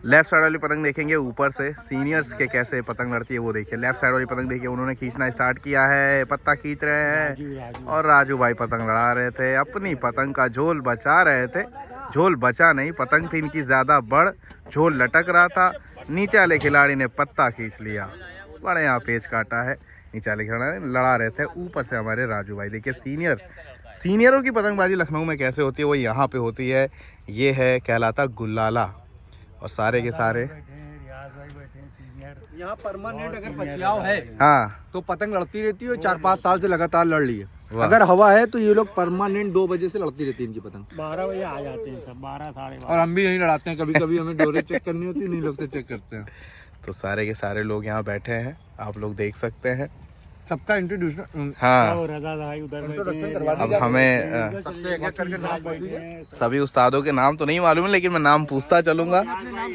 Left side वाली पतंग देखेंगे ऊपर से सीनियर्स के कैसे पतंग लड़ती है वो देखिए। लेफ्ट साइड वाली पतंग देखिए, उन्होंने खींचना स्टार्ट किया है, पत्ता खींच रहे हैं और राजू भाई पतंग लड़ा रहे थे। अपनी पतंग का झोल बचा रहे थे, झोल बचा नहीं, पतंग थी इनकी ज़्यादा बड़, झोल लटक रहा था। नीचे वाले खिलाड़ी ने पत्ता खींच लिया, बड़े यहाँ पेच काटा है। नीचे वाले खिलाड़ी लड़ा रहे थे, ऊपर से हमारे राजू भाई। देखिए सीनियरों की पतंगबाजी लखनऊ में कैसे होती है वो यहाँ पे होती है। ये है कहलाता गुल्लाला और सारे के सारे यहाँ परमानेंट अगर पछियाव है हाँ तो पतंग लड़ती रहती है। 4-5 साल से लगातार लड़ रही है। अगर हवा है तो ये लोग परमानेंट 2 बजे से लड़ती रहती है इनकी पतंग। 12 बजे आ जाते हैं सब, 12 साढ़े 12। और हम भी यहीं लड़ाते हैं, कभी कभी हमें डोरे चेक करनी होती है, नहीं लोग से चेक करते हैं। तो सारे के सारे लोग यहाँ बैठे हैं, आप लोग देख सकते हैं सबका इंट्रोड्यूशन। हाँ उधर अब हमें सभी उस्तादों के नाम तो नहीं मालूम है, लेकिन मैं नाम पूछता चलूंगा।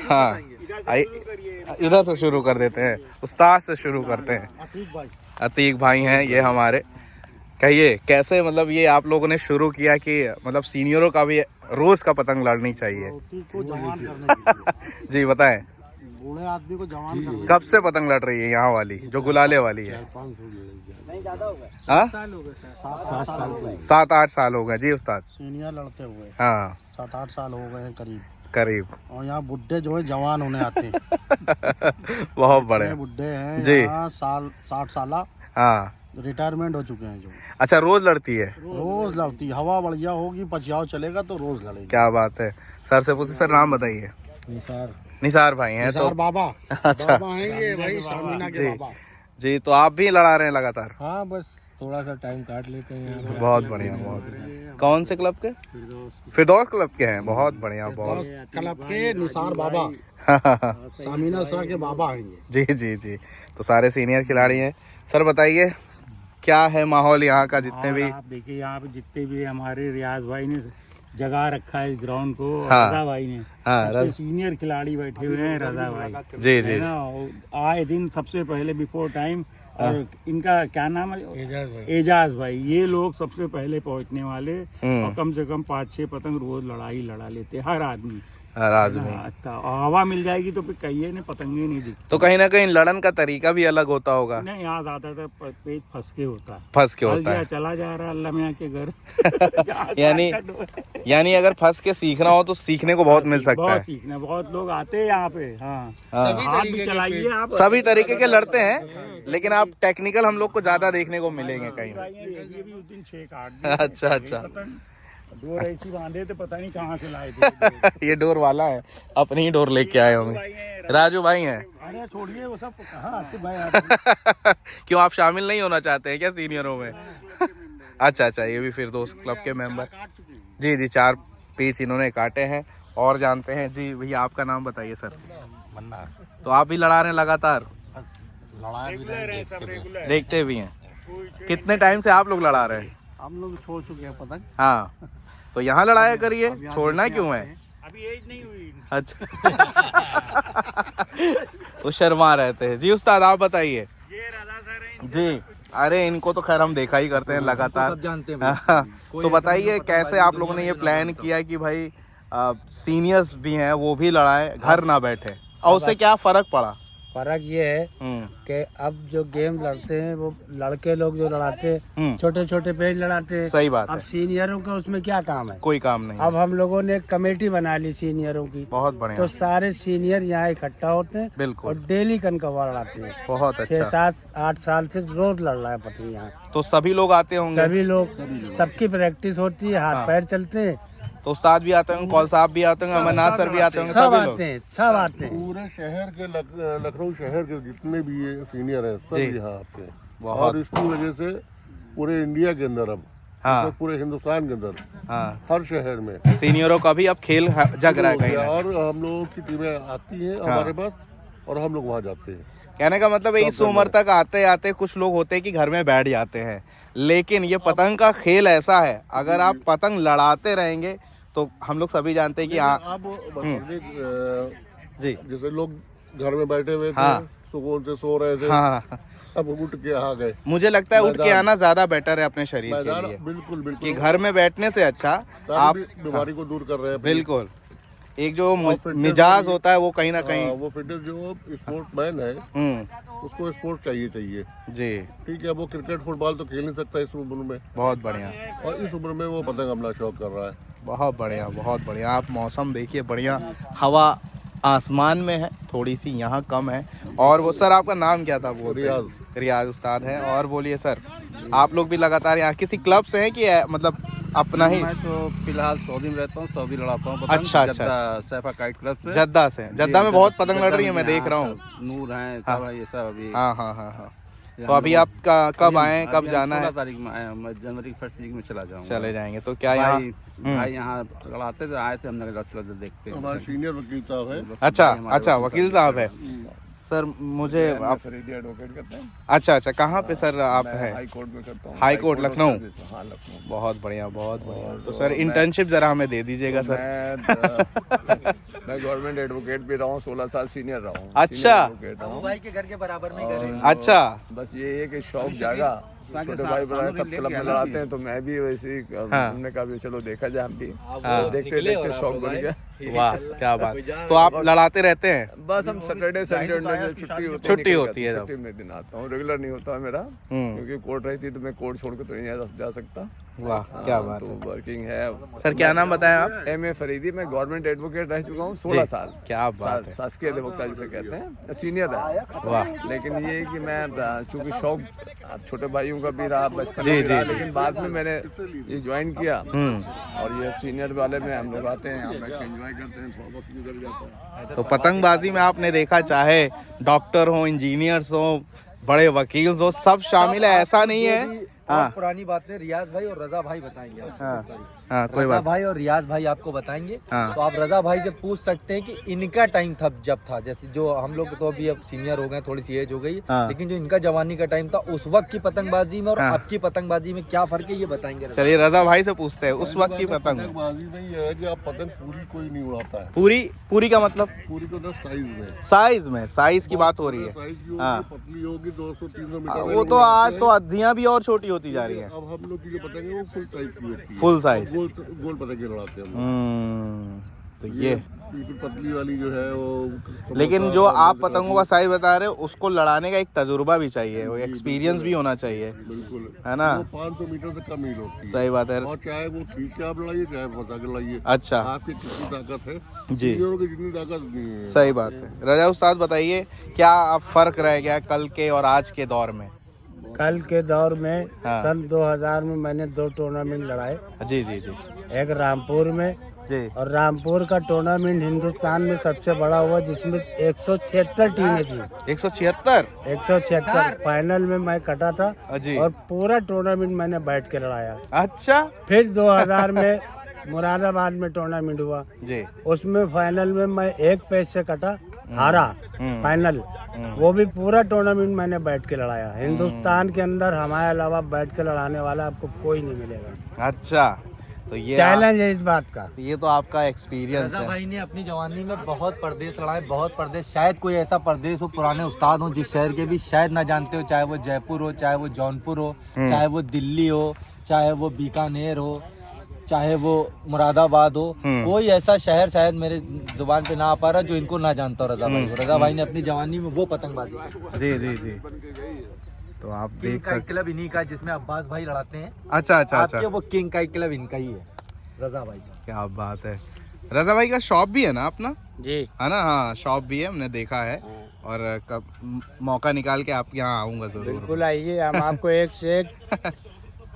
हाँ इधर से शुरू कर देते हैं, उस्ताद से शुरू करते हैं। अतीक भाई हैं ये हमारे। कहिए कैसे मतलब ये आप लोगों ने शुरू किया कि मतलब सीनियरों का भी रोज का पतंग लड़नी चाहिए? जी बताएं। बूढ़े आदमी को जवान करने। कब से पतंग लड़ रही है यहाँ वाली जो गुलाले वाली है? 7-8 साल हो गए जी उस्ताद सीनियर लड़ते हुए। हाँ 7-8 साल हो गए हैं करीब। और यहाँ बुड्ढे जो है जवान होने आते हैं। बहुत बड़े बुड्ढे हैं जी। यहाँ 60 साल हाँ रिटायरमेंट हो चुके हैं जो। अच्छा रोज लड़ती है? रोज लड़ती है, हवा बढ़िया होगी, पछियाव चलेगा तो रोज लड़ेगी। क्या बात है। सर से पूछे, सर नाम बताइए। निसार भाई हैं तो बाबा। अच्छा बाबा हैं ये भाई, सामिना के बाबा जी। तो आप भी लड़ा रहे हैं लगातार? हाँ बस थोड़ा सा टाइम काट लेते हैं। बहुत बढ़िया बहुत बढ़िया। कौन से क्लब के? फिरदौस क्लब के हैं। बहुत बढ़िया बहुत। क्लब के निसार बाबा, सामिना शाह के बाबा हैं ये। जी जी जी। तो सारे सीनियर खिलाड़ी हैं। सर बताइए क्या है माहौल यहाँ का? जितने भी आप देखिए यहाँ पे जितने भी हमारे रियाज भाई ने जगा रखा है इस ग्राउंड को, हाँ, रजा भाई ने, हाँ सीनियर खिलाड़ी बैठे हुए हैं रजा भाई जी जी है ना। आए दिन सबसे पहले बिफोर टाइम, और इनका क्या नाम है? एजाज भाई। ये लोग सबसे पहले पहुंचने वाले और कम से कम 5-6 पतंग रोज लड़ा लेते हर आदमी। अच्छा हवा मिल जाएगी तो फिर कहिए ने पतंगे नहीं दिखती। तो कहीं ना कहीं लड़न का तरीका भी अलग होता होगा? नहीं यहाँ ज्यादातर पेट फंस के होता है। फंस के होता है। चला जा रहा अल्लाह मियाँ के घर। यानी अगर फंस के सीखना हो तो सीखने को बहुत मिल सकता है। सीखना बहुत लोग आते हैं यहाँ पे। हाँ हाथ भी चलाइए आप। सभी तरीके के लड़ते हैं, लेकिन आप टेक्निकल हम लोग को ज्यादा देखने को मिलेंगे कहीं। ये भी उस दिन 6 काट। अच्छा डोर ऐसी बांधे थे, पता नहीं कहाँ से लाए थे। ये डोर वाला है, अपनी ही डोर लेके आए होंगे। राजू भाई हैं। अरे छोड़िए वो सब कहाँ। क्यों आप शामिल नहीं होना चाहते हैं क्या सीनियरों में? अच्छा ये भी फिरदौस क्लब के मेंबर। जी जी 4 पीस इन्होंने काटे हैं। और जानते हैं जी भैया आपका नाम बताइए सर। मन्ना। तो आप भी लड़ा रहे हैं लगातार? रेगुलर देखते भी हैं। कितने टाइम से आप लोग लड़ा रहे हैं? हम लोग छोड़ चुके हैं पतंग। हाँ तो यहाँ लड़ाया करिए, छोड़ना क्यों है? अभी एज नहीं हुई। अच्छा तो शर्मा रहते हैं जी। उस्ताद आप बताइए। ये रजा सर हैं जी। अरे इनको तो खैर हम देखा ही करते हैं लगातार। सब जानते हैं। तो बताइए कैसे आप लोगों ने ये प्लान किया कि भाई सीनियर्स भी हैं वो भी लड़ाएं, घर ना बैठे, और उससे क्या फर्क पड़ा? फर्क ये है कि अब जो गेम लड़ते हैं वो लड़के लोग जो लड़ाते हैं छोटे छोटे पेज लड़ाते हैं। सही बात अब है। सीनियरों का उसमें क्या काम है? कोई काम नहीं। अब हम लोगों ने एक कमेटी बना ली सीनियरों की। बहुत बढ़िया। तो सारे सीनियर यहाँ इकट्ठा होते हैं बिल्कुल। और डेली कनकवा लड़ाते हैं। बहुत अच्छा। 6-7-8 साल से रोज लड़ रहा है पति यहाँ। तो सभी लोग आते होंगे? सभी लोग, सबकी प्रैक्टिस होती है, हाथ पैर चलते हैं। तो उस्ताद भी आते होंगे, कौल साहब भी आते होंगे, अमरनाथ सर भी आते होंगे, सब सभी लोग आते हैं, सब आते हैं। पूरे शहर के लखनऊ शहर के जितने भी ये सीनियर हैं सब यहाँ आते हैं। बहुत। और इसकी वजह से पूरे इंडिया के अंदर अब हाँ पूरे हिंदुस्तान के अंदर हाँ हर शहर में सीनियरों का भी अब खेल जग रहा है कहीं ना। और हम लोगों की टीमें आती हैं हमारे पास और हम लोग वहाँ जाते हैं। कहने का मतलब इस उम्र तक आते आते कुछ लोग होते हैं कि घर में बैठ जाते हैं, लेकिन ये पतंग का खेल ऐसा है, अगर आप पतंग लड़ाते रहेंगे तो हम लोग सभी जानते हैं कि अब जी जैसे लोग घर में बैठे हुए थे, हाँ। सुकून से सो रहे थे, हाँ अब उठ के आ गए। मुझे लगता है उठ के आना ज्यादा बेटर है अपने शरीर के लिए। बिल्कुल कि घर में बैठने से अच्छा आप बीमारी को दूर कर रहे हैं। बिल्कुल एक जो मिजाज होता है वो कहीं ना कहीं वो फिटनेस जो स्पोर्ट मैन है उसको स्पोर्ट चाहिए जी। ठीक है, वो क्रिकेट फुटबॉल तो खेल नहीं सकता इस उम्र में, बहुत बढ़िया। और इस उम्र में वो पतंग अपना शौक कर रहा है। बहुत बढ़िया, बहुत बढ़िया। आप मौसम देखिए, बढ़िया हवा आसमान में है, थोड़ी सी यहाँ कम है। और वो सर आपका नाम क्या था? वो रियाज उस्ताद है। और बोलिए सर, आप लोग भी लगातार यहाँ किसी क्लब से हैं कि मतलब अपना ही? मैं तो फिलहाल सऊदी में रहता हूँ, सऊदी लड़ाता हूँ। अच्छा, सैफा काइट क्लब से। जद्दा से? जद्दा में बहुत पतंग लड़ रही है, मैं देख रहा हूँ। नूर है सब है, ये सब अभी। हाँ। तो अभी आप कब आए, कब जाना है? 16 तारीख में आया, मैं जनवरी की 1 वीक में चला जाऊँगा। चले जाएंगे। तो क्या यहाँ भाई यहाँ लड़ाते थे, आए थे, हमने देखते हैं। हमारे सीनियर वकील साहब है। अच्छा वकील साहब है सर। मुझे आप फरीदी एडवोकेट करते हैं। अच्छा, कहाँ पे सर आप हैं? हाई कोर्ट में करता हूँ। High court Lucknow? हाँ, लखनऊ। बहुत बढ़िया, बहुत बढ़िया। तो सर इंटर्नशिप जरा हमें दे दीजिएगा सर। मैं गवर्नमेंट एडवोकेट भी रहा हूँ, 16 साल सीनियर रहा हूँ। अच्छा। भाई के घर के बराबर में घर। अच्छा। बस ये है कि शौक जागा, छोटे भाई बड़ा सब क्लब में लड़ाते हैं, तो मैं भी वैसे ही हमने कहा भी चलो देखा जाए, हम भी देखते शौक बढ़ गया। वाह, क्या बात। तो आप लड़ाते रहते हैं? बस हम सैटरडे संडे छुट्टी होती है, छुट्टी में दिन आता हूँ। रेगुलर नहीं होता मेरा, क्योंकि कोर्ट रहती तो मैं कोर्ट छोड़ के तो नहीं जा सकता। वाह, क्या बात तो है। वर्किंग है। सर क्या नाम बताएं आप? M.A. फरीदी। मैं गवर्नमेंट एडवोकेट रह चुका हूँ 16 साल। क्या बात है। शासकीय अधिवक्ता जिसे कहते हैं, सीनियर है। वाह। लेकिन ये है कि मैं चूंकि शौक छोटे भाइयों का भी रहा, बचपन जी, में भी रहा, जी। लेकिन बाद में मैंने ये ज्वाइन किया, और ये सीनियर वाले में हम लोग आते हैं, यहाँ बैठ के एंजॉय करते हैं, थोड़ा बहुत गुजर जाता है। तो पतंगबाजी में आपने देखा, चाहे डॉक्टर हो, इंजीनियर्स हो, बड़े वकील हो, सब शामिल है, ऐसा नहीं है। हाँ, पुरानी बातें रियाज भाई और रजा भाई बताएंगे। हाँ, कोई रजा बात। भाई और रियाज भाई आपको बताएंगे। हाँ। तो आप रजा भाई से पूछ सकते हैं कि इनका टाइम था जब था, जैसे जो हम लोग तो अभी अब सीनियर हो गए, थोड़ी सी एज हो गई, हाँ। लेकिन जो इनका जवानी का टाइम था उस वक्त की पतंगबाजी में और हाँ। अब की पतंगबाजी में क्या फर्क है, ये बताएंगे। चलिए रजा भाई से पूछते हैं, उस वक्त की पतंग। पतंगबाजी में ये है कि आप पतंग पूरी कोई नहीं उड़ाता है। पूरी का मतलब? पूरी को साइज में, साइज की बात हो रही है। साइज की हाँ। होगी, पतली होगी, 200-300 मीटर। वो तो आज तो अद्धियां भी और छोटी होती जा रही है। अब हम लोग की जो पतंग है वो फुल साइज की होती है। Full size. गोल पतंगे लड़ाते हैं हम। तो ये बिल्कुल पतली वाली जो है वो। लेकिन जो आप पतंगों का साइज बता रहे हो, उसको लड़ाने का एक तजुर्बा भी चाहिए, वो एक्सपीरियंस भी होना चाहिए, बिल्कुल, है ना? वो 500 मीटर से कम ही होती है। सही बात है। और चाहे वो खींच के आप लड़ाइए, चाहे फंसा के लड़ाइए, अच्छा, आपकी कितनी ताकत है, जी, सीनियरों की जितनी ताकत नहीं है। सही बात है। रजा उस्ताद बताइए, क्या अब फर्क रह गया कल के और आज के दौर में? कल के दौर में हाँ। सन 2000 में मैंने 2 टूर्नामेंट लड़ाए, जी, एक रामपुर में, जी। और रामपुर का टूर्नामेंट हिंदुस्तान में सबसे बड़ा हुआ, जिसमें 176 टीमें थी। 176? 176 फाइनल में मैं कटा था, जी। और पूरा टूर्नामेंट मैंने बैठ के लड़ाया। अच्छा फिर 2000 में मुरादाबाद में टूर्नामेंट हुआ, जी। उसमें फाइनल में मैं एक पैच से कटा, हारा फाइनल। वो भी पूरा टूर्नामेंट मैंने बैठ के लड़ाया। हिंदुस्तान के अंदर हमारे अलावा बैठ के लड़ाने वाला आपको कोई नहीं मिलेगा। अच्छा, तो ये चैलेंज है इस बात का। ये तो आपका एक्सपीरियंस रजा है। भाई ने अपनी जवानी में बहुत परदेश लड़ाए, बहुत परदेश। शायद कोई ऐसा परदेश हो, पुराने उस्ताद हो जिस शहर के भी शायद ना जानते हो, चाहे वो जयपुर हो, चाहे वो जौनपुर हो, चाहे वो दिल्ली हो, चाहे वो बीकानेर हो, चाहे वो मुरादाबाद हो। कोई ऐसा शहर शायद मेरे जुबान पे ना आ पा रहा जो इनको ना जानता हो रजा भाई को। रजा भाई ने अपनी जवानी में वो पतंगबाजी की। जी। तो आप देख किंग काइट सकते। क्लब इन्हीं का है, जिसमें अब्बास भाई लड़ाते हैं। अच्छा। आपके वो किंग काइट क्लब इनका ही है, रजा भाई का। क्या बात है। रजा भाई का शॉप भी है ना अपना? जी, है ना? हाँ, शॉप भी है, हमने देखा है। और कब मौका निकाल के आपके यहाँ आऊंगा जरूर। बिल्कुल आइए, हम आपको एक से एक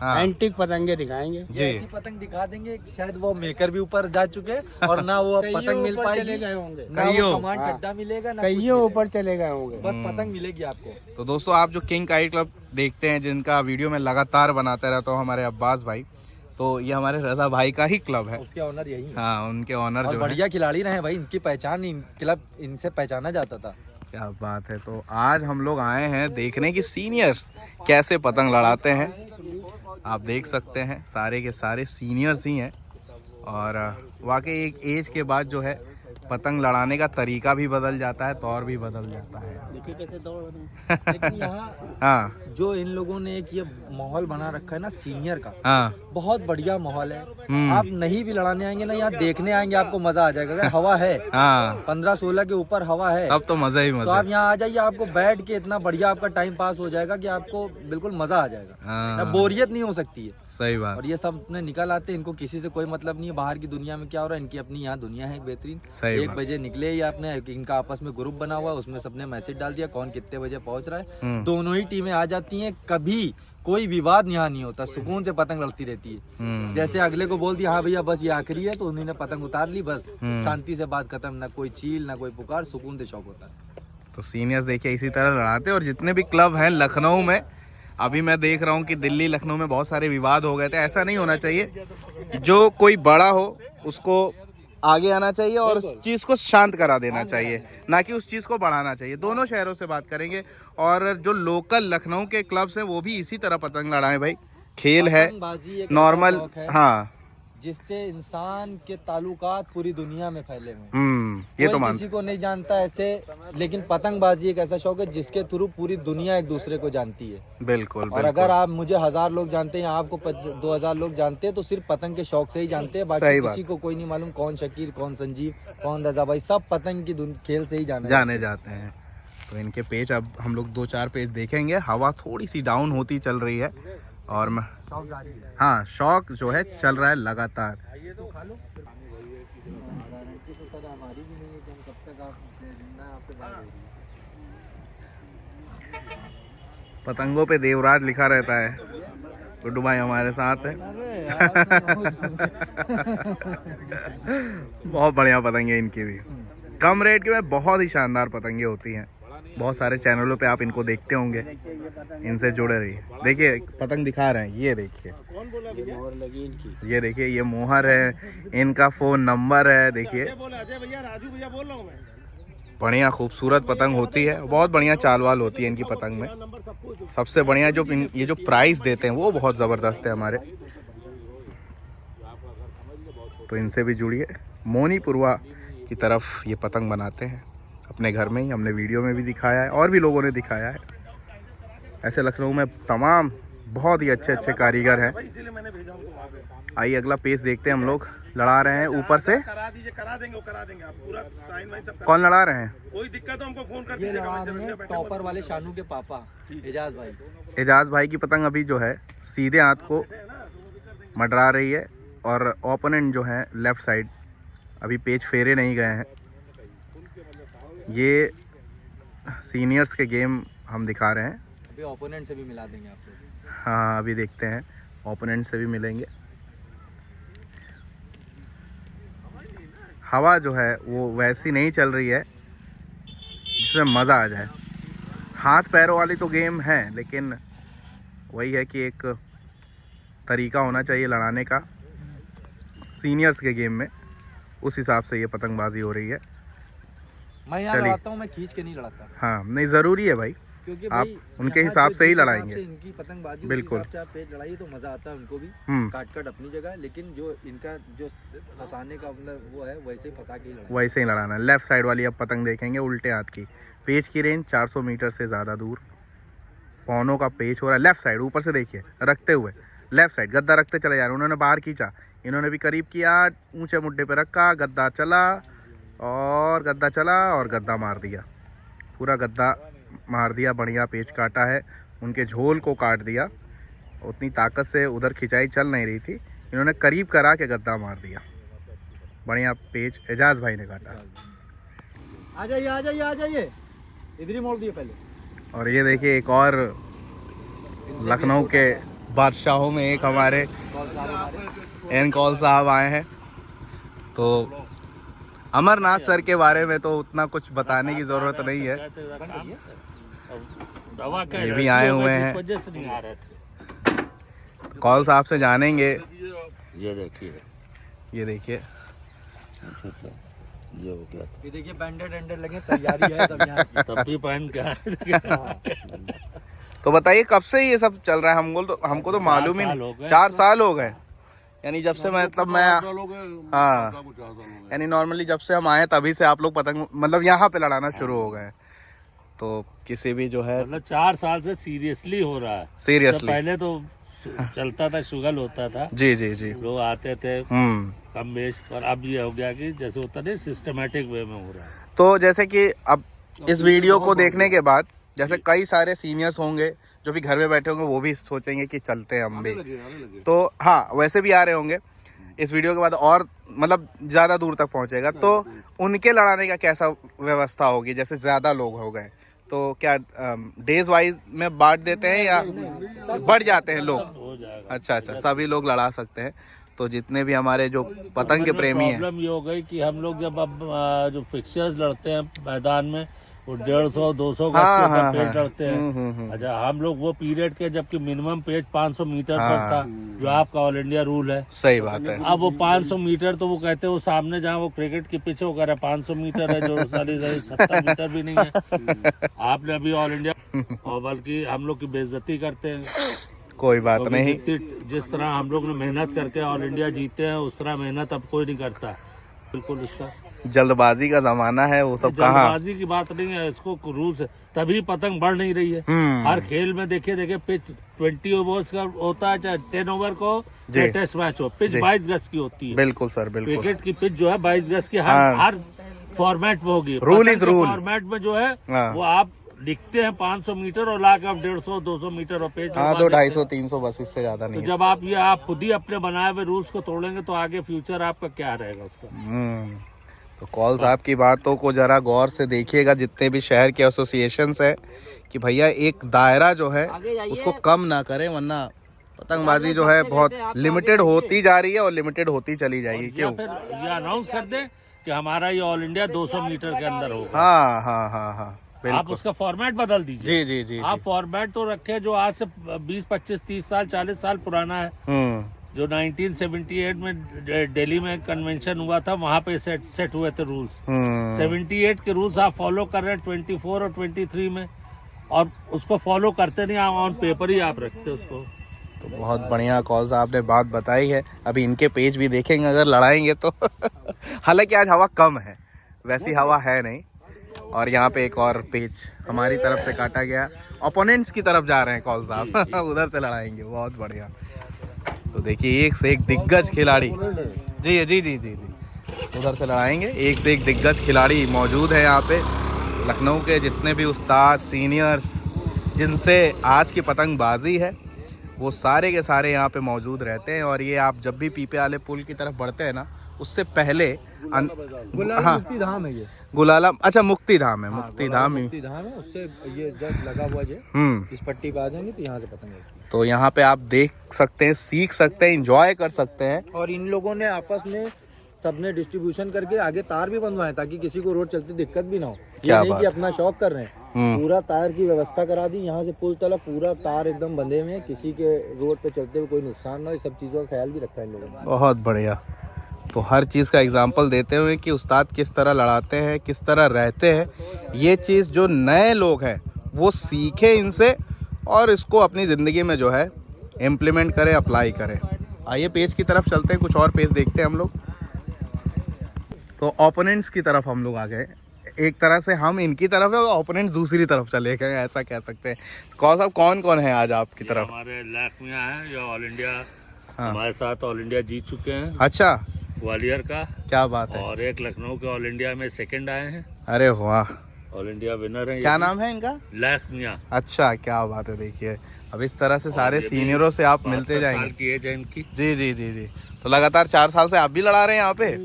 हाँ एंटीक पतंगे दिखाएंगे। जी। ऐसी पतंग दिखा देंगे, शायद वो मेकर भी ऊपर जा चुके और ना वो पतंग मिल पाएगी, चले गए होंगे, ना वो कईयों। कमांड चड्डा मिलेगा, ना कईयों ऊपर चले गए होंगे। बस पतंग मिलेगी आपको। तो दोस्तों, आप जो किंग काइट क्लब देखते हैं, जिनका वीडियो में लगातार बनाते रहता हूँ, हमारे अब्बास भाई, तो ये हमारे रजा भाई का ही क्लब है। उसके ऑनर यही है। हाँ, उनके ऑनर और जो है। बढ़िया खिलाड़ी रहे भाई, इनकी पहचान क्लब इनसे पहचाना जाता था। क्या बात है। तो आज हम लोग आए हैं देखने की सीनियर कैसे पतंग लड़ाते हैं। आप देख सकते हैं, सारे के सारे सीनियर्स ही हैं। और वाकई एक एज के बाद जो है पतंग लड़ाने का तरीका भी बदल जाता है, तौर भी बदल जाता है। देखिए कैसे दौड़ रहे हैं। लेकिन यहाँ हाँ जो इन लोगों ने एक ये माहौल बना रखा है ना सीनियर का, हाँ बहुत बढ़िया माहौल है। आप नहीं भी लड़ाने आएंगे ना, यहाँ देखने आएंगे आपको मजा आ जाएगा। अगर हवा है हाँ 15-16 के ऊपर हवा है अब तो मजा ही तो मजा आप यहाँ आ जाइए, आपको बैठ के इतना बढ़िया आपका टाइम पास हो जाएगा कि आपको बिल्कुल मजा आ जाएगा। हाँ बोरियत नहीं हो सकती है। सही बात और ये सब अपने निकल आते हैं, इनको किसी से कोई मतलब नहीं है बाहर की दुनिया में क्या हो रहा है। इनकी अपनी यहाँ दुनिया है एक बेहतरीन। सही 1 बजे निकले या अपने इनका आपस में ग्रुप बना हुआ है, उसमें सबने मैसेज डाल दिया कौन कितने बजे पहुंच रहा है। दोनों ही टीमें आ जाती हैं, कभी कोई विवाद यहाँ नहीं होता, सुकून से पतंग लड़ती रहती है। जैसे अगले को बोल दिया हाँ भैया बस ये आखिरी है, तो उन्होंने पतंग उतार ली, बस शांति से बात खत्म, ना कोई चील ना कोई पुकार, सुकून से शौक होता है। तो सीनियर्स देखिए इसी तरह लड़ाते। और जितने भी क्लब हैं लखनऊ में, अभी मैं देख रहा हूँ कि दिल्ली लखनऊ में बहुत सारे विवाद हो गए थे। ऐसा नहीं होना चाहिए, जो कोई बड़ा हो उसको आगे आना चाहिए और उस चीज़ को शांत करा देना चाहिए, ना कि उस चीज़ को बढ़ाना चाहिए। दोनों शहरों से बात करेंगे और जो लोकल लखनऊ के क्लब्स हैं वो भी इसी तरह पतंग लड़ाएं भाई। खेल है पतंगबाजी एक नॉर्मल, शौक है हाँ जिससे इंसान के ताल्लुकात पूरी दुनिया में फैले हुए हैं। ये तो कोई मान किसी को नहीं जानता ऐसे, लेकिन पतंगबाजी एक ऐसा शौक है जिसके थ्रू पूरी दुनिया एक दूसरे को जानती है। बिल्कुल और अगर आप मुझे 1000 लोग जानते हैं, आपको 2000 लोग जानते हैं, तो सिर्फ पतंग के शौक से ही जानते हैं। बाकी सही बात। किसी को कोई नहीं मालूम कौन शकील, कौन संजीव, कौन रजा भाई, सब पतंग की खेल से ही जाने जाते हैं। तो इनके पेज अब हम लोग 2-4 पेज देखेंगे। हवा थोड़ी सी डाउन होती चल रही है और मैं हाँ शौक जो है चल रहा है लगातार। पतंगों पे देवराज लिखा रहता है। गुड्डू भाई हमारे साथ है। बहुत बढ़िया पतंगे इनकी भी, कम रेट के में बहुत ही शानदार पतंगे होती हैं। बहुत सारे चैनलों पे आप इनको देखते होंगे, इनसे जुड़े रहिए। देखिए पतंग दिखा रहे हैं, ये देखिए, ये देखिए ये मोहर है, इनका फोन नंबर है। देखिए बढ़िया खूबसूरत पतंग होती है, बहुत बढ़िया चाल वाल होती है इनकी पतंग में। सबसे बढ़िया जो ये जो प्राइस देते हैं वो बहुत ज़बरदस्त है हमारे। तो इनसे भी जुड़िए। मोनीपुरवा की तरफ ये पतंग बनाते हैं अपने घर में ही, हमने वीडियो में भी दिखाया है और भी लोगों ने दिखाया है। ऐसे लखनऊ में तमाम बहुत ही अच्छे अच्छे कारीगर हैं। आइए अगला पेज देखते हैं हम लोग। लड़ा रहे हैं ऊपर से, करा दीजिए, करा देंगे आप पूरा साइन वाइन सब। कौन लड़ा रहे हैं? कोई दिक्कत हो हमको फोन कर दीजिएगा। टॉपर वाले शानू के पापा एजाज भाई। एजाज भाई की पतंग अभी जो है सीधे हाथ को मडरा रही है और ओपोनेंट जो है लेफ्ट साइड अभी पेज फेरे नहीं गए हैं। ये सीनियर्स के गेम हम दिखा रहे हैं। अभी ओपोनेंट से भी मिला देंगे आपको। हाँ अभी देखते हैं, ओपोनेंट से भी मिलेंगे। हवा जो है वो वैसी नहीं चल रही है जिसमें मज़ा आ जाए। हाथ पैरों वाली तो गेम है, लेकिन वही है कि एक तरीका होना चाहिए लड़ाने का सीनियर्स के गेम में। उस हिसाब से ये पतंगबाजी हो रही है। मैं यहाँ लड़ाता हूँ, मैं खींच के नहीं लड़ाता। हाँ नहीं ज़रूरी है भाई, क्योंकि आप उनके हिसाब से ही लड़ाएंगे। इनकी पतंगबाजी बिल्कुल, आप पेज लड़ाइए तो मजा आता है उनको भी। काट अपनी जगह, लेकिन जो इनका जो फंसाने का मतलब वो है वैसे फंसा के ही लड़ाना, वैसे ही लड़ाना। लेफ्ट साइड वाली अब पतंग देखेंगे उल्टे हाथ की। पेज की रेंज 400 मीटर से ज़्यादा दूर। पौनों का पेज हो रहा है लेफ्ट साइड, ऊपर से देखिए रखते हुए लेफ्ट साइड गद्दा रखते चले जा रहे हैं। उन्होंने बाहर खींचा, इन्होंने भी करीब किया, ऊंचे मुड्डे पे रखा, गद्दा चला और गद्दा चला और गद्दा मार दिया। पूरा गद्दा मार दिया, बढ़िया पेच काटा है, उनके झोल को काट दिया। उतनी ताकत से उधर खिंचाई चल नहीं रही थी, इन्होंने करीब करा के गद्दा मार दिया। बढ़िया पेच एजाज भाई ने काटा। आ जाइए आ जाइए आ जाइए, इधर ही मोड़ दिए पहले। और ये देखिए एक और लखनऊ के बादशाहों में एक हमारे एन कॉल साहब आए हैं। तो अमरनाथ सर के बारे में तो उतना कुछ बताने की ज़रूरत नहीं है, ये भी आए हुए हैं। कॉल साहब से जानेंगे। ये देखिए, ये देखिए, ये हो गया। ये देखिए बैंडेड एंडेड लगे, तैयारी है सब यहाँ की। तब भी पहन के तो बताइए कब से ये सब चल रहा है? हमको तो मालूम ही नहीं। 4 साल हो गए, यानी जब से मतलब मैं हाँ यानी नॉर्मली जब से हम आए तभी से आप लोग पतंग मतलब यहाँ पे लड़ाना शुरू हो गए। तो किसी भी जो है मतलब 4 साल से सीरियसली हो रहा है। सीरियसली, पहले तो चलता था, शुगल होता था, जी जी जी, लोग आते थे कम बेच, पर अब ये हो गया कि जैसे होता नहीं सिस्टमेटिक वे में हो रहा है। तो जैसे कि अब इस वीडियो को देखने के बाद जैसे कई सारे सीनियर्स होंगे जो भी घर में बैठे होंगे, वो भी सोचेंगे कि चलते हैं हम भी, तो हाँ वैसे भी आ रहे होंगे इस वीडियो के बाद, और मतलब ज़्यादा दूर तक पहुंचेगा, तो उनके लड़ाने का कैसा व्यवस्था होगी? जैसे ज़्यादा लोग हो गए तो क्या डेज वाइज में बांट देते हैं या बढ़ जाते हैं लोग? हो जाएगा। अच्छा अच्छा, सभी लोग लड़ा सकते हैं। तो जितने भी हमारे जो पतंग के प्रेमी हैं, प्रॉब्लम ये हो गई कि हम लोग जब अब जो फिक्सर्स लड़ते हैं मैदान में, वो 150-200 का पेज लड़ते हैं। अच्छा, हम लोग वो पीरियड के जबकि मिनिमम पेज 500 मीटर पर था, जो आपका ऑल इंडिया रूल है। सही बात है। अब वो 500 मीटर तो वो कहते हैं वो सामने जहाँ वो क्रिकेट के पीछे वो कह रहा है 500 मीटर है, जो 70 मीटर भी नहीं है। आपने अभी ऑल इंडिया, और बल्कि हम लोग की बेइज्जती करते हैं। कोई बात तो नहीं, जिस तरह हम लोग ने मेहनत करके ऑल इंडिया जीते हैं, उस तरह मेहनत अब कोई नहीं करता। बिल्कुल इसका जल्दबाजी का जमाना है, वो सब कहाँ। जल्दबाजी की बात नहीं है, इसको रूल्स, तभी पतंग बढ़ नहीं रही है। हर खेल में देखिए पिच 20 ओवर्स का होता है, चाहे 10 ओवर को, चाहे टेस्ट मैच हो, पिच 22 गज की होती है। बिल्कुल सर, बिल्कुल। क्रिकेट की पिच जो है 22 गज की हर फॉर्मेट में होगी। Rule is rule. फॉर्मेट में जो है वो आप लिखते हैं 500 मीटर और लाकर 150-200 मीटर और पेज। हाँ, तो 250-300 बस, इससे ज्यादा तो नहीं। जब आप खुद ही अपने बनाए हुए रूल्स को तोड़ेंगे तो आगे फ्यूचर आपका क्या रहेगा उसका। तो कॉल साहब की बातों को जरा गौर से देखिएगा, जितने भी शहर के एसोसिएशंस है, कि भैया एक दायरा जो है उसको कम ना करें, वरना पतंगबाजी जो है बहुत लिमिटेड होती जा रही है और लिमिटेड होती चली जाएगी। क्यों? फिर ये अनाउंस कर दें कि हमारा ये ऑल इंडिया 200 मीटर के अंदर होगा। हाँ हाँ हाँ हाँ, आप बिल्कुल। उसका फॉर्मेट बदल दीजिए। जी जी जी, आप फॉर्मेट तो रखे जो आज से 20, 25, 30 साल, 40 साल पुराना है। जो 1978 में दिल्ली में कन्वेंशन हुआ था, वहाँ पे सेट हुए थे रूल्स। 78 के रूल्स आप फॉलो कर रहे हैं 24 और 23 में, और उसको फॉलो करते नहीं, आप ऑन पेपर ही आप रखते उसको। तो बहुत बढ़िया कॉल साहब ने बात बताई है। अभी इनके पेज भी देखेंगे अगर लड़ाएंगे तो। हालांकि आज हवा कम है, वैसी हवा है नहीं। और यहाँ पे एक और पेज हमारी तरफ से काटा गया, ओपोनेंट्स की तरफ जा रहे हैं कॉल साहब। उधर से लड़ाएंगे, बहुत बढ़िया। तो देखिए एक से एक दिग्गज खिलाड़ी, जी जी जी जी जी, उधर से लड़ाएंगे। एक से एक दिग्गज खिलाड़ी मौजूद है यहाँ पे। लखनऊ के जितने भी उस्ताद, सीनियर्स, जिनसे आज की पतंगबाजी है, वो सारे के सारे यहाँ पे मौजूद रहते हैं। और ये आप जब भी पीपे वाले पुल की तरफ बढ़ते हैं ना, उससे पहले हाँ, मुक्ति धाम है ये। गुलाला, अच्छा मुक्ति धाम है, मुक्ति धाम ही। मुक्ति धाम है, उससे ये जस्ट लगा हुआ है। इस पट्टी पे आ जाएंगे तो यहाँ से पतंग। तो यहाँ पे आप देख सकते हैं, सीख सकते हैं, एंजॉय कर सकते हैं। और इन लोगों ने आपस में सबने डिस्ट्रीब्यूशन करके आगे तार भी बंधवाए ताकि किसी को रोड चलते दिक्कत भी ना हो। क्या ये नहीं बात कि अपना शौक कर रहे हैं, पूरा तार की व्यवस्था करा दी। यहाँ से पुल तक पूरा तार एकदम बंधे हुए हैं, किसी के रोड पे चलते हुए कोई नुकसान ना हो, सब चीज़ों का ख्याल भी रखा है इन लोगों ने। बहुत बढ़िया। तो हर चीज़ का एग्जाम्पल देते हुए कि उस्ताद किस तरह लड़ाते हैं, किस तरह रहते हैं, ये चीज़ जो नए लोग हैं वो सीखें इनसे, और इसको अपनी ज़िंदगी में जो है इम्प्लीमेंट करें, अप्लाई करें। आइए पेज की तरफ चलते हैं, कुछ और पेज देखते हैं हम लोग। तो ओपोनेंट्स की तरफ हम लोग आ गए। एक तरह से हम इनकी तरफ है और ओपोनेंट दूसरी तरफ चले गए, ऐसा कह सकते हैं। कौन साहब, कौन कौन है आज आपकी तरफ? हमारे लखनऊ है, जो ऑल इंडिया हमारे साथ ऑल इंडिया जीत चुके हैं। अच्छा, ग्वालियर का, क्या बात है। और एक लखनऊ के ऑल इंडिया में सेकंड आए हैं, अरे वाह, ऑल इंडिया विनर है। क्या नाम है इनका? लखनऊ। अच्छा, क्या बात है। देखिए अब इस तरह से सारे सीनियरों से आप मिलते जाएंगे। साल की एज है इनकी। जी जी जी जी। तो लगातार 4 साल से आप भी लड़ा रहे हैं यहाँ पे।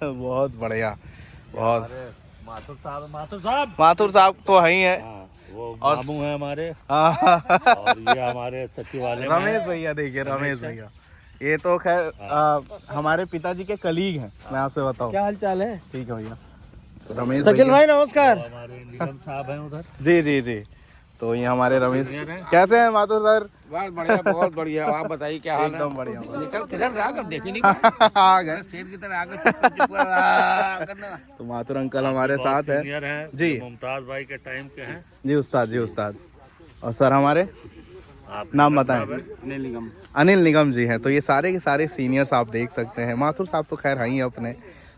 बहुत बढ़िया, बहुत। माथुर साहब तो है ही है, वो और मामू है हमारे, हाँ। और ये हमारे सचिवालय में रमेश भैया, देखिए रमेश भैया, ये तो खैर हमारे पिताजी के कलीग हैं, मैं आपसे बताऊं। क्या हाल चाल है? ठीक है भैया। तो रमेश शकील भाई नमस्कार। हमारे निगम साहब हैं उधर। जी जी जी। तो ये हमारे रमेश, कैसे हैं माथुर सर? बहुत बढ़िया, बहुत बढ़िया। आप बताइए क्या हाल है? एकदम बढ़िया। निकल किधर से आकर देखी नहीं आ गए शेर की तरह आगे। तो माथुर अंकल हमारे साथ है सीनियर हैं जी। मुमताज भाई के टाइम के हैं। जी उस्ताद, जी उस्ताद। और सर हमारे आप नाम बताएं? अनिल निगम। अनिल निगम जी हैं। तो ये सारे के सारे सीनियर्स आप देख सकते हैं। माथुर साहब तो खैर हैं ही अपने।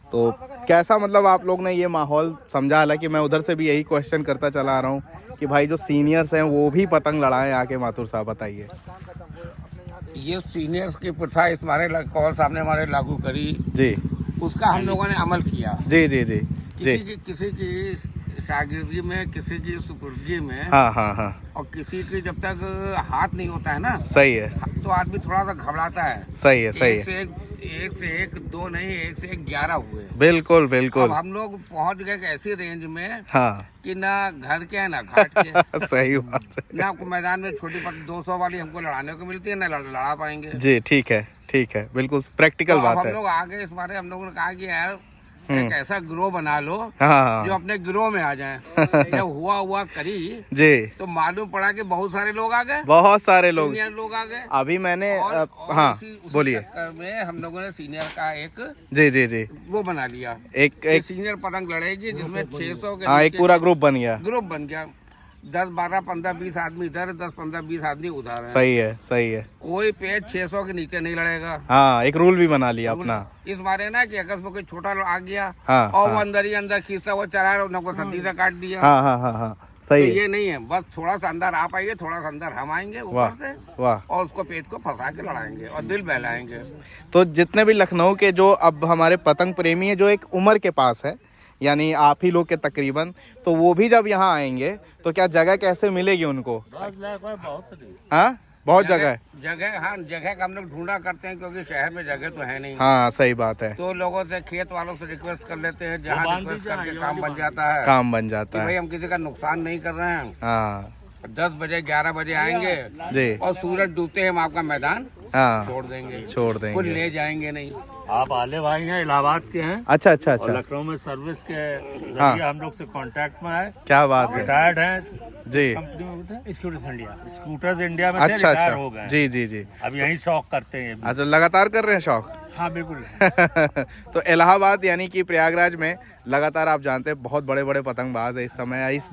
तो कैसा मतलब आप लोग ने ये माहौल समझा? हालांकि मैं उधर से भी यही क्वेश्चन करता चला आ रहा हूँ कि भाई जो सीनियर्स हैं वो भी पतंग लड़ाएं आके। माथुर साहब बताइए। ये सीनियर्स की प्रथा इस हमारे कौन साहब ने हमारे लागू करी, जी उसका हम लोगों ने अमल किया। जी जी जी जी। किसी की शागिर्दी में, किसी की सुपुर्दगी में, हाँ हाँ हाँ, और किसी की जब तक हाथ नहीं होता है ना, सही है तो आदमी थोड़ा सा घबराता है। सही है सही एक है। से एक दो नहीं, एक से एक 11 हुए। बिल्कुल अब बिल्कुल। हम लोग पहुंच गए एक ऐसी रेंज में हाँ कि ना घर के ना घाट के सही बात है। ना आपको मैदान में छोटी 200 वाली हमको लड़ाने को मिलती है, ना लड़ा पाएंगे। जी ठीक है बिल्कुल प्रैक्टिकल तो अब बात हम है। लोग आगे इस बारे हम लोगों ने कहा कि यार एक ऐसा गिरोह बना लो हाँ जो अपने गिरोह में आ जाए। जब हुआ करी जी, तो मालूम पड़ा कि बहुत सारे लोग आ गए, बहुत सारे लोग। सीनियर लोग आ गए। अभी मैंने और हाँ उसी बोलिए। चक्कर में हम लोगों ने सीनियर का एक जी जी जी, वो बना लिया। एक एक सीनियर पतंग लड़ेगी जिसमें 600 के हाँ एक नीचे पूरा ग्रुप बन गया। ग्रुप बन गया। 10, 12, 15, 20 आदमी इधर, 10, 15, 20 आदमी उधर है। सही है सही है। कोई पेज 600 के नीचे नहीं लड़ेगा। हाँ एक रूल भी बना लिया अपना। इस बारे ना कि अगर उसमें कोई छोटा आ गया हाँ, और वो हाँ। अंदर ही अंदर खींचता वो चला रहा, उनको सब्जी से काट दिया। हाँ हाँ हाँ हाँ तो सही है। ये नहीं है, बस थोड़ा सा अंदर आप आइए, थोड़ा सा अंदर हम आएंगे वाह ऊपर से, वाह। और उसको पेट को फंसा के लड़ाएंगे और दिल बहलाएंगे। तो जितने भी लखनऊ के जो अब हमारे पतंग प्रेमी है, जो एक उम्र के पास है, यानी आप ही लोग के तकरीबन, तो वो भी जब यहाँ आएंगे तो क्या जगह कैसे मिलेगी उनको? हाँ बहुत जगह है। जगह का हम लोग ढूंढा करते हैं, क्योंकि शहर में जगह तो है नहीं। हाँ सही बात है। तो लोगों से, खेत वालों से रिक्वेस्ट कर लेते हैं, जहाँ रिक्वेस्ट करके काम बन जाता है। काम बन कि जाता भाई है। हम किसी का नुकसान नहीं कर रहे हैं। हाँ 10 बजे 11 बजे आएंगे जी और सूरज डूबते ही हम आपका मैदान हाँ छोड़ देंगे, छोड़ कुछ देंगे। ले जाएंगे नहीं। आप आले भाई हैं, इलाहाबाद के हैं, अच्छा अच्छा और अच्छा, लखनऊ में सर्विस के जरिए हाँ। हम लोग से कांटेक्ट में है। क्या बात है रिटायर्ड हैं जी। कंपनी में थे, स्कूटर्स इंडिया में थे, अच्छा रिटायर हो अच्छा गए। जी जी जी। अब यही शौक करते हैं ये भी। अच्छा लगातार कर रहे हैं शौक? हाँ बिल्कुल। तो इलाहाबाद यानी कि प्रयागराज में लगातार आप जानते हैं बहुत बड़े बड़े पतंगबाज है इस समय। इस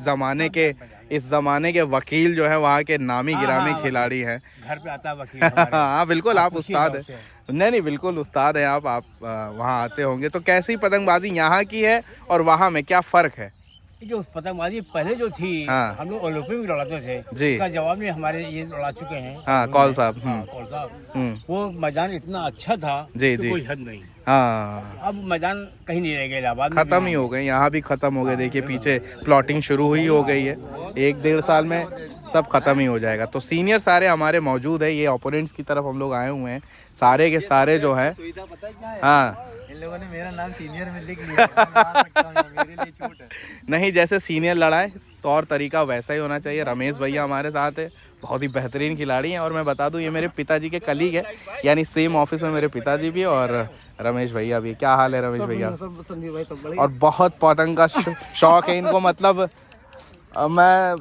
जमाने के वकील जो है वहाँ के नामी गिरामी खिलाड़ी हैं। घर पे आता है वकील हमारे। हाँ बिल्कुल, आप उस्ताद हैं। नहीं बिल्कुल उस्ताद हैं आप वहाँ आते होंगे। तो कैसी पतंगबाजी यहाँ की है और वहाँ में क्या फ़र्क है? जो पतंगबाजी पहले जो थी, हाँ। हम लोग ओलंपिक में लड़ाते थे, जी। उसका जवाब में हमारे ये लड़ा चुके हैं। हाँ कौल साहब। कौल साहब, वो मैदान इतना अच्छा था जी, कि जी। कोई हद नहीं। हाँ अब मैदान कहीं नहीं रह गया, इलाहाबाद में खत्म ही हो गए, यहाँ भी खत्म हो गए। देखिए पीछे प्लॉटिंग शुरू हुई हो गई है, 1-1.5 साल में सब खत्म ही हो जाएगा। तो सीनियर सारे हमारे मौजूद है। ये ओपोनेंट्स की तरफ हम लोग आए हुए हैं, सारे के सारे जो हैं। हाँ इन लोगों ने मेरा नाम सीनियर में लिख लिया, मैं आ सकता हूँ, मेरे लिए छूट है। नहीं, जैसे सीनियर लड़ाए तौर तरीका वैसा ही होना चाहिए। रमेश भैया हमारे साथ है, बहुत ही बेहतरीन खिलाड़ी हैं। और मैं बता दूं ये मेरे पिताजी के कलीग है, यानी सेम ऑफिस में मेरे पिताजी भी और रमेश भैया भी। क्या हाल है रमेश भैया? और बहुत पतंग का शौक है इनको। मतलब मैं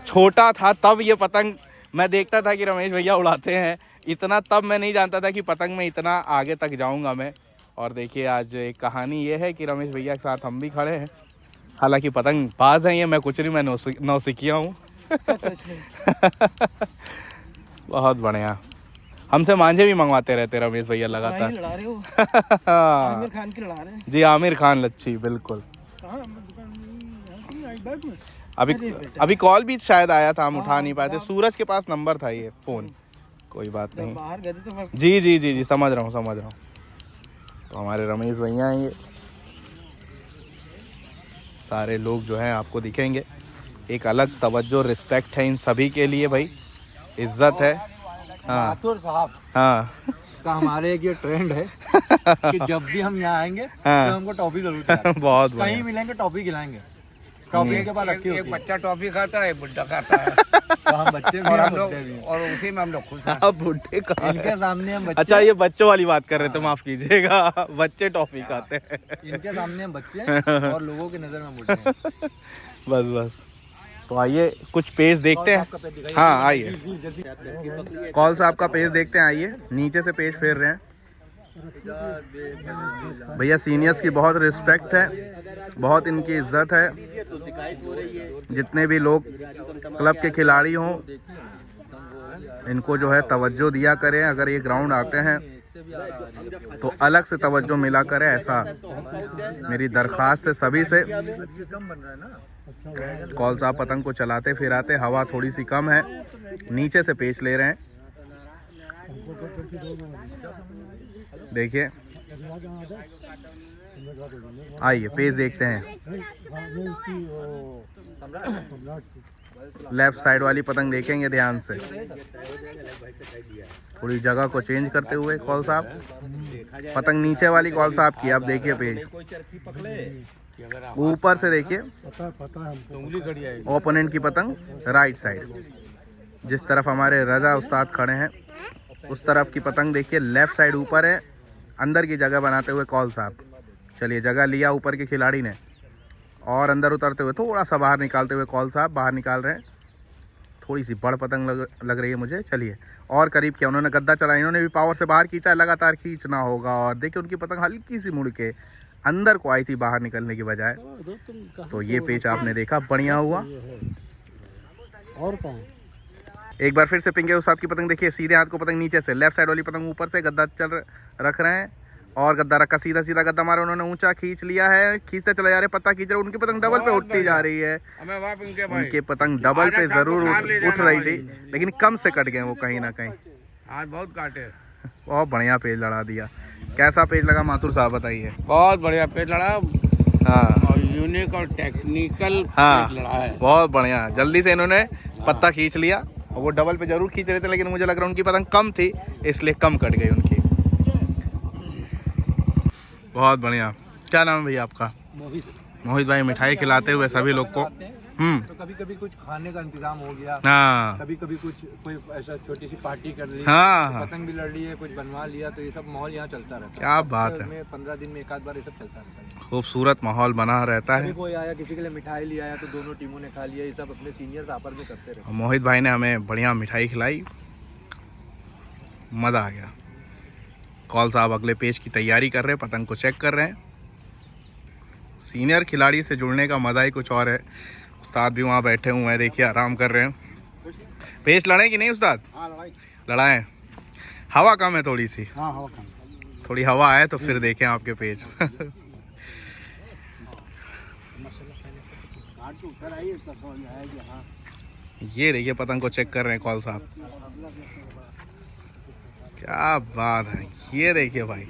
छोटा था तब ये पतंग मैं देखता था कि रमेश भैया उड़ाते हैं, इतना तब मैं नहीं जानता था कि पतंग में इतना आगे तक जाऊंगा मैं। और देखिए आज एक कहानी ये है कि रमेश भैया के साथ हम भी खड़े हैं। हालांकि पतंग बाज हैं ये, मैं कुछ नहीं, मैं नौसिखिया हूँ। बहुत बढ़िया। हमसे मांझे भी मंगवाते रहते रमेश भैया लगातार। लड़ा रहे हो, हाँ आमिर खान की लड़ा रहे हैं। जी, आमिर खान लच्छी बिल्कुल। अभी कॉल भी शायद आया था, हम उठा नहीं पाए थे। सूरज के पास नंबर था ये फ़ोन, कोई बात नहीं। बाहर गए थे तो मैं जी जी जी जी समझ रहा हूँ। तो हमारे रमेश भैया हैं ये। सारे लोग जो हैं आपको दिखेंगे। एक अलग तवज्जो, रिस्पेक्ट है इन सभी के लिए भाई, इज्जत है। हाँ माथुर साहब हाँ का हमारे एक ये ट्रेंड है कि जब भी हम यहाँ आएंगे हाँ। तो हमको टॉफी जरूर खिलाएं। बहुत कहीं बढ़िया। मिलेंगे टॉफी खिलाएंगे। टॉफी के बाद रखी एक होती है। बच्चा टॉफी खाता है, एक बुड्ढा खाता है। तो हम बच्चे भी और हैं, हम लोग, बुड्ढे भी हैं। और उसी में हम लोग खुश हैं। आप बुढ़े कहाँ हैं? इनके सामने हम बच्चे, अच्छा ये बच्चों वाली बात कर रहे थे, माफ कीजिएगा। बच्चे टॉफी खाते हैं। इनके सामने हम बच्चे हैं और लोगों की नजर में बुढ़े हैं। बस तो आइए कुछ पेज देखते हैं। हाँ आइए, कॉल साहब का पेज देखते हैं। आइए, नीचे से पेज फेर रहे हैं भैया। सीनियर्स की बहुत रिस्पेक्ट है, बहुत इनकी इज्जत है। जितने भी लोग क्लब के खिलाड़ी हों, इनको जो है तवज्जो दिया करें। अगर ये ग्राउंड आते हैं तो अलग से तवज्जो मिला करे, ऐसा मेरी दरख्वास्त है सभी से। कौल साहब पतंग को चलाते फिराते, हवा थोड़ी सी कम है, नीचे से पेच ले रहे हैं। देखिए, आइए पेच देखते हैं। लेफ्ट साइड वाली पतंग देखेंगे ध्यान से, थोड़ी जगह को चेंज करते हुए कौल साहब। पतंग नीचे वाली कौल साहब की, आप देखिए पेज ऊपर से देखिए। ओपोनेंट की पतंग राइट साइड, जिस तरफ हमारे रजा उस्ताद खड़े हैं उस तरफ की पतंग देखिए, लेफ्ट साइड ऊपर है, अंदर की जगह बनाते हुए कौल साहब। चलिए, जगह लिया ऊपर के खिलाड़ी ने, और अंदर उतरते हुए थोड़ा सा बाहर निकालते हुए कौल साहब बाहर निकाल रहे हैं। थोड़ी सी बड़ पतंग लग रही है मुझे। चलिए, और करीब क्या, उन्होंने गद्दा चला, इन्होंने भी पावर से बाहर खींचा, लगातार खींचना होगा। और देखिए उनकी पतंग हल्की सी मुड़ के अंदर को आई थी बाहर निकलने की बजाय। तो ये पेच आपने देखा, बढ़िया हुआ। और कौन? एक बार फिर से पिंगे उस्ताद की पतंग देखिए, सीधे हाथ को पतंग नीचे से, लेफ्ट साइड वाली पतंग ऊपर से, गद्दा रख रहे हैं और गद्दा रखा, सीधा सीधा गद्दा मारा उन्होंने, ऊंचा खींच लिया है, खींचते चले जा रहे, पत्ता खींच रहे। उनकी पतंग डबल पे उठती जा रही है। उनकी पतंग डबल पे जरूर उठ रही थी, लेकिन कम से कट गए वो कहीं ना कहीं। आज बहुत काटे, बहुत बढ़िया पेज लड़ा दिया। कैसा पेज लगा माथुर साहब, बताइए। बहुत बढ़िया पेज लड़ा। हाँ, और यूनिक और टेक्निकल हाँ, पेज लड़ा है। बहुत बढ़िया। जल्दी से इन्होंने पत्ता खींच लिया, और वो डबल पे जरूर खींच रहे थे, लेकिन मुझे लग रहा है उनकी पतंग कम थी, इसलिए कम कट गई उनकी। बहुत बढ़िया। क्या नाम है भैया आपका? मोहित भाई। मिठाई खिलाते हुए सभी लोग को। तो कभी कभी कुछ खाने का इंतजाम हो गया, हाँ, कभी कभी कुछ कोई ऐसा छोटी सी पार्टी कर ली, हाँ, पतंग भी लड़ ली है, कुछ बनवा लिया, तो ये सब माहौल यहाँ चलता रहता है। क्या बात है। 15 दिन में एक आध बार ये सब चलता रहता है। खूबसूरत माहौल बना रहता कभी है। कोई आया, किसी के लिए मिठाई ले आया, तो दोनों टीमों ने खा लिया। ये सब अपने सीनियर्स आपस में करते रहते हैं। मोहित भाई ने हमें बढ़िया मिठाई खिलाई, मज़ा आ गया। कौल साहब अगले पेज की तैयारी कर रहे हैं, पतंग को चेक कर रहे हैं। सीनियर खिलाड़ी से जुड़ने का मज़ा ही कुछ और है। उस्ताद भी वहाँ बैठे हुए हैं, देखिए आराम कर रहे हैं। पेच लड़े कि नहीं उस्ताद? लड़ाएं। हवा कम है थोड़ी सी। हाँ, हवा कम। थोड़ी हवा है तो फिर देखें आपके पेज। ये देखिए पतंग को चेक कर रहे हैं कौल साहब। क्या बात है, ये देखिए भाई।